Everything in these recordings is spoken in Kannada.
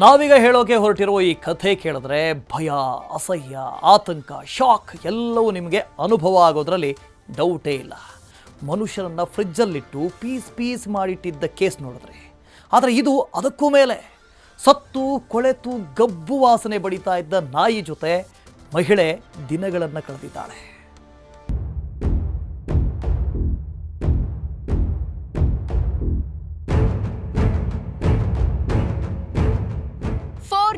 ನಾವೀಗ ಹೇಳೋಕೆ ಹೊರಟಿರುವ ಈ ಕಥೆ ಕೇಳಿದ್ರೆ ಭಯ, ಅಸಹ್ಯ, ಆತಂಕ, ಶಾಕ್ ಎಲ್ಲವೂ ನಿಮಗೆ ಅನುಭವ ಆಗೋದ್ರಲ್ಲಿ ಡೌಟೇ ಇಲ್ಲ. ಮನುಷ್ಯರನ್ನು ಫ್ರಿಜ್ಜಲ್ಲಿಟ್ಟು ಪೀಸ್ ಮಾಡಿಟ್ಟಿದ್ದ ಕೇಸ್ ನೋಡಿದ್ರೆ, ಆದರೆ ಇದು ಅದಕ್ಕೂ ಮೇಲೆ ಸತ್ತು ಕೊಳೆತು ಗಬ್ಬು ವಾಸನೆ ಬಡಿತಾ ಇದ್ದ ನಾಯಿ ಜೊತೆ ಮಹಿಳೆ ದಿನಗಳನ್ನು ಕಳೆದಿದ್ದಾಳೆ.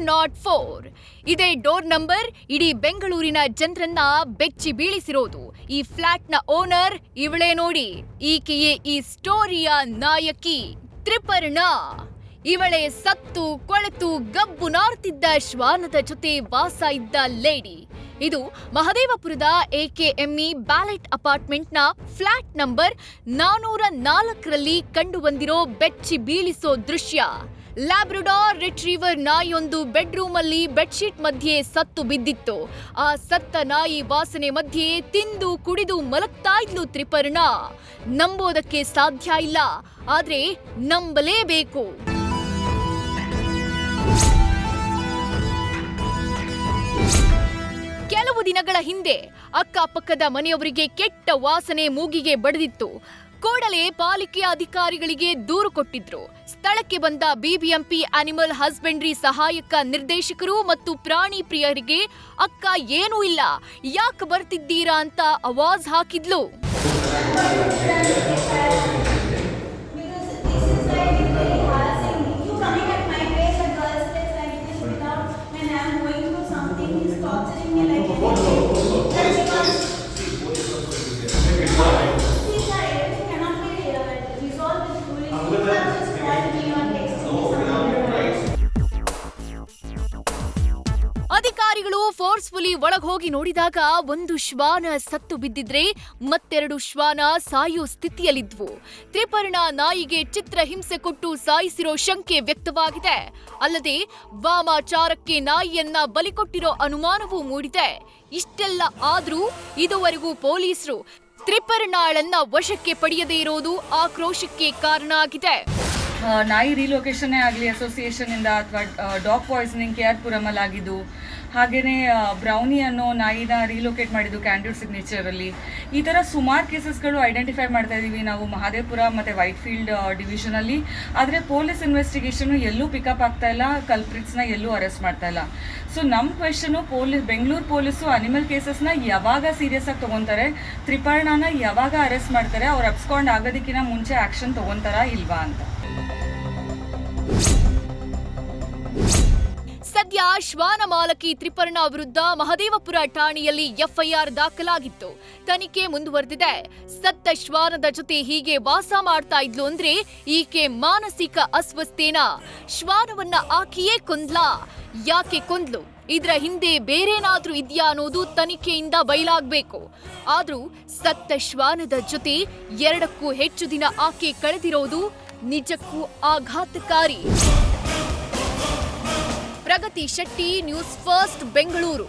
ನಾಟ್ 4 ಇದೇ ಡೋರ್ ನಂಬರ್ ಇಡೀ ಬೆಂಗಳೂರಿನ ಜನರನ್ನ ಬೆಚ್ಚಿ ಬೀಳಿಸಿರೋದು. ಈ ಫ್ಲಾಟ್ನ ಓನರ್ ಇವಳೇ ನೋಡಿ. ಈಕೆಯೇ ಈ ಸ್ಟೋರಿಯ ನಾಯಕಿ ತ್ರಿಪರ್ಣ. ಇವಳೇ ಸತ್ತು ಕೊಳೆತು ಗಬ್ಬು ನಾರ್ತಿದ್ದ ಶ್ವಾನದ ಜೊತೆ ವಾಸ ಇದ್ದ ಲೇಡಿ. ಇದು ಮಹದೇವಪುರದ AKME ಬ್ಯಾಲೆಟ್ ಅಪಾರ್ಟ್ಮೆಂಟ್ನ ಫ್ಲಾಟ್ ನಂಬರ್ 404ರಲ್ಲಿ ಕಂಡು ಬಂದಿರೋ ಬೆಚ್ಚಿ ಬೀಳಿಸೋ ದೃಶ್ಯ. ಲ್ಯಾಬ್ರಡಾರ್ ರಿಟ್ರೀವರ್ ನಾಯಿಯೊಂದು ಬೆಡ್ರೂಮ್ ಅಲ್ಲಿ ಬೆಡ್ಶೀಟ್ ಮಧ್ಯೆ ಸತ್ತು ಬಿದ್ದಿತ್ತು. ಆ ಸತ್ತ ನಾಯಿ ವಾಸನೆ ಮಧ್ಯೆ ತಿಂದು ಕುಡಿದು ಮಲಗ್ತಾ ಇದ್ಲು ತ್ರಿಪರ್ಣ. ನಂಬೋದಕ್ಕೆ ಸಾಧ್ಯ ಇಲ್ಲ, ಆದ್ರೆ ನಂಬಲೇಬೇಕು. ಕೆಲವು ದಿನಗಳ ಹಿಂದೆ ಅಕ್ಕಪಕ್ಕದ ಮನೆಯವರಿಗೆ ಕೆಟ್ಟ ವಾಸನೆ ಮೂಗಿಗೆ ಬಡಿದಿತ್ತು. ಕೂಡಲೇ ಪಾಲಿಕೆ ಅಧಿಕಾರಿಗಳಿಗೆ ದೂರು ಕೊಟ್ಟಿದ್ರು. ಸ್ಥಳಕ್ಕೆ ಬಂದ BBMP ಅನಿಮಲ್ ಹಸ್ಬೆಂಡ್ರಿ ಸಹಾಯಕ ನಿರ್ದೇಶಕರು ಮತ್ತು ಪ್ರಾಣಿ ಪ್ರಿಯರಿಗೆ ಅಕ್ಕ ಏನೂ ಇಲ್ಲ, ಯಾಕೆ ಬರ್ತಿದ್ದೀರಾ ಅಂತ ಆವಾಜ್ ಹಾಕಿದ್ಲು. ಅಧಿಕಾರಿಗಳು ಫೋರ್ಸ್ಫುಲಿ ಒಳಗೋಗಿ ನೋಡಿದಾಗ ಒಂದು ಶ್ವಾನ ಸತ್ತು ಬಿದ್ದಿದ್ರೆ ಮತ್ತೆರಡು ಶ್ವಾನ ಸಾಯೋ ಸ್ಥಿತಿಯಲ್ಲಿದ್ವು. ತ್ರಿಪರ್ಣ ನಾಯಿಗೆ ಚಿತ್ರಹಿಂಸೆ ಕೊಟ್ಟು ಸಾಯಿಸಿರೋ ಶಂಕೆ ವ್ಯಕ್ತವಾಗಿದೆ. ಅಲ್ಲದೆ ವಾಮಾಚಾರಕ್ಕೆ ನಾಯಿಯನ್ನ ಬಲಿಕೊಟ್ಟಿರೋ ಅನುಮಾನವೂ ಮೂಡಿದೆ. ಇಷ್ಟೆಲ್ಲ ಆದ್ರೂ ಇದುವರೆಗೂ ಪೊಲೀಸರು ತ್ರಿಪರ್ಣಾಳನ್ನ ವಶಕ್ಕೆ ಪಡೆಯದೇ ಇರೋದು ಆಕ್ರೋಶಕ್ಕೆ ಕಾರಣ ಆಗಿದೆ. ನಾಯಿ ರಿಲೊಕೇಶನ್ನೇ ಆಗಲಿ, ಅಸೋಸಿಯೇಷನಿಂದ ಅಥವಾ ಡಾಗ್ ಪಾಯ್ಸನಿಂಗ್ KR ಪುರಮಲ್ಲಿ ಆಗಿದ್ದು, ಹಾಗೆಯೇ ಬ್ರೌನಿ ಅನ್ನೋ ನಾಯಿನ ರಿಲೊಕೇಟ್ ಮಾಡಿದ್ದು ಕ್ಯಾಂಡಿಡ್ ಸಿಗ್ನೇಚರಲ್ಲಿ. ಈ ಥರ ಸುಮಾರು ಕೇಸಸ್ಗಳು ಐಡೆಂಟಿಫೈ ಮಾಡ್ತಾ ಇದ್ದೀವಿ ನಾವು ಮಹದೇವಪುರ ಮತ್ತು ವೈಟ್ಫೀಲ್ಡ್ ಡಿವಿಷನಲ್ಲಿ. ಆದರೆ ಪೊಲೀಸ್ ಇನ್ವೆಸ್ಟಿಗೇಷನು ಎಲ್ಲೂ ಪಿಕಪ್ ಆಗ್ತಾ ಇಲ್ಲ, ಕಲ್ಪ್ರಿಟ್ಸ್ನ ಎಲ್ಲೂ ಅರೆಸ್ಟ್ ಮಾಡ್ತಾ ಇಲ್ಲ. ಸೊ ನಮ್ಮ ಕ್ವೆಶನು, ಬೆಂಗಳೂರು ಪೊಲೀಸು ಅನಿಮಲ್ ಕೇಸಸ್ನ ಯಾವಾಗ ಸೀರಿಯಸ್ ಆಗಿ ತೊಗೊತಾರೆ, ತ್ರಿಪರ್ಣನ ಯಾವಾಗ ಅರೆಸ್ಟ್ ಮಾಡ್ತಾರೆ, ಅವ್ರು ಅಬ್ಸ್ಕಾಂಡ್ ಆಗೋದಕ್ಕಿಂತ ಮುಂಚೆ ಆ್ಯಕ್ಷನ್ ತೊಗೊತಾರಾ ಇಲ್ವಾ ಅಂತ. ಸದ್ಯ ಶ್ವಾನ ಮಾಲಕಿ ತ್ರಿಪರ್ಣ ವಿರುದ್ಧ ಮಹದೇವಪುರ ಠಾಣೆಯಲ್ಲಿ FIR ದಾಖಲಾಗಿತ್ತು. ತನಿಖೆ ಮುಂದುವರೆದಿದೆ. ಸತ್ತ ಶ್ವಾನದ ಜೊತೆ ಹೀಗೆ ವಾಸ ಮಾಡ್ತಾ ಇದ್ಲು ಅಂದ್ರೆ ಈಕೆ ಮಾನಸಿಕ ಅಸ್ವಸ್ಥೇನಾ? ಶ್ವಾನವನ್ನ ಆಕೆಯೇ ಕೊಂದ್ಲಾ? ಯಾಕೆ ಕೊಂದ್ಲು? ಇದ್ರ ಹಿಂದೆ ಬೇರೇನಾದ್ರೂ ಇದ್ಯಾ ಅನ್ನೋದು ತನಿಖೆಯಿಂದ ಬಯಲಾಗಬೇಕು. ಆದ್ರೂ ಸತ್ತ ಶ್ವಾನದ ಜೊತೆ 2ಕ್ಕೂ ಹೆಚ್ಚು ದಿನ ಆಕೆ ಕಳೆದಿರೋದು ನಿಜಕ್ಕೂ ಆಘಾತಕಾರಿ. ಪ್ರಗತಿ ಶೆಟ್ಟಿ, ನ್ಯೂಸ್ ಫಸ್ಟ್, ಬೆಂಗಳೂರು.